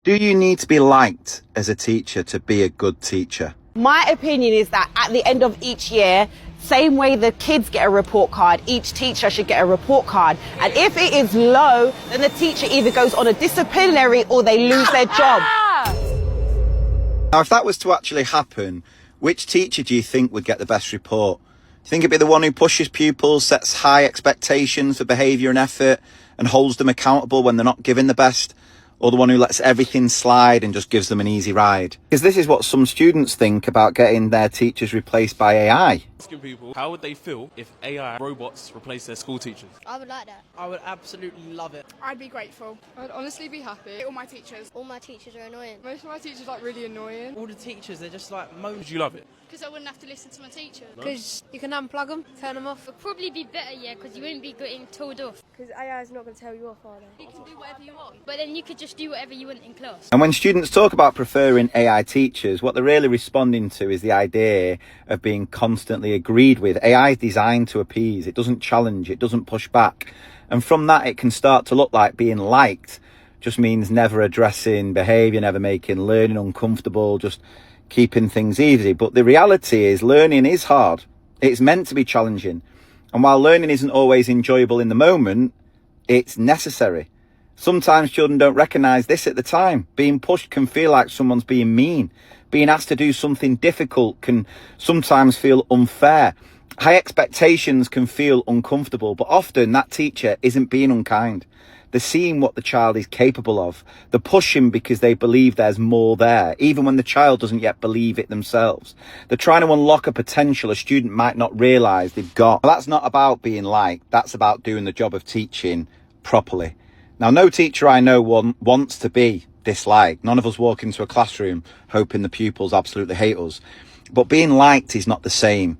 Do you need to be liked as a teacher to be a good teacher? My opinion is that at the end of each year, same way the kids get a report card, each teacher should get a report card. And if it is low, then the teacher either goes on a disciplinary or they lose their job. Now, if that was to actually happen, which teacher do you think would get the best report? Do you think it'd be the one who pushes pupils, sets high expectations for behaviour and effort, and holds them accountable when they're not giving the best? Or the one who lets everything slide and just gives them an easy ride? Because this is what some students think about getting their teachers replaced by AI. Asking people, how would they feel if AI robots replace their school teachers? I would like that. I would absolutely love it. I'd be grateful. I'd honestly be happy. All my teachers. All my teachers are annoying. Most of my teachers are really annoying. All the teachers, they're just like moan. Would you love it? Because I wouldn't have to listen to my teachers. Because you can unplug them, turn them off. It'd probably be better, yeah, because you wouldn't be getting told off. Because AI is not going to tell you off, are they? You can do whatever you want. But then you could just do whatever you want in class. And when students talk about preferring AI teachers, what they're really responding to is the idea of being constantly agreed with. AI is designed to appease. It doesn't challenge. It doesn't push back. And from that, it can start to look like being liked just means never addressing behaviour, never making learning uncomfortable, just keeping things easy. But the reality is learning is hard. It's meant to be challenging. And while learning isn't always enjoyable in the moment, it's necessary. Sometimes children don't recognise this at the time. Being pushed can feel like someone's being mean. Being asked to do something difficult can sometimes feel unfair. High expectations can feel uncomfortable, but often that teacher isn't being unkind. They're seeing what the child is capable of. They're pushing because they believe there's more there, even when the child doesn't yet believe it themselves. They're trying to unlock a potential a student might not realise they've got. Well, that's not about being liked. That's about doing the job of teaching properly. Now, no teacher I know wants to be disliked. None of us walk into a classroom hoping the pupils absolutely hate us. But being liked is not the same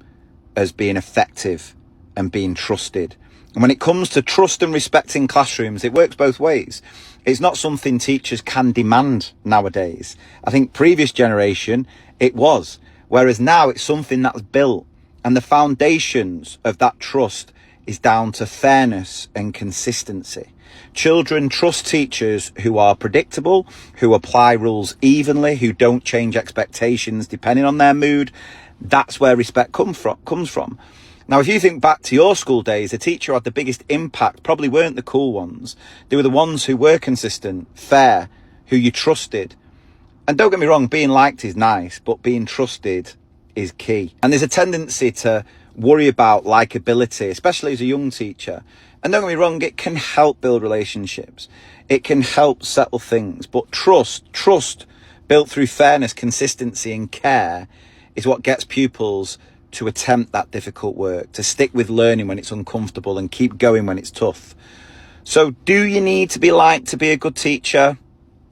as being effective and being trusted. And when it comes to trust and respect in classrooms, it works both ways. It's not something teachers can demand nowadays. I think previous generation, it was. Whereas now it's something that's built. And the foundations of that trust is down to fairness and consistency. Children trust teachers who are predictable, who apply rules evenly, who don't change expectations depending on their mood. That's where respect comes from. Now, if you think back to your school days, the teacher who had the biggest impact probably weren't the cool ones. They were the ones who were consistent, fair, who you trusted. And don't get me wrong, being liked is nice, but being trusted is key. And there's a tendency to worry about likability, especially as a young teacher. And don't get me wrong, it can help build relationships. It can help settle things. But trust built through fairness, consistency and care is what gets pupils to attempt that difficult work, to stick with learning when it's uncomfortable and keep going when it's tough. So do you need to be liked to be a good teacher?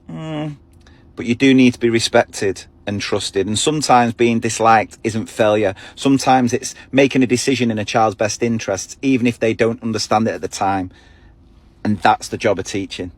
But you do need to be respected and trusted. And sometimes being disliked isn't failure. Sometimes it's making a decision in a child's best interests, even if they don't understand it at the time. And that's the job of teaching.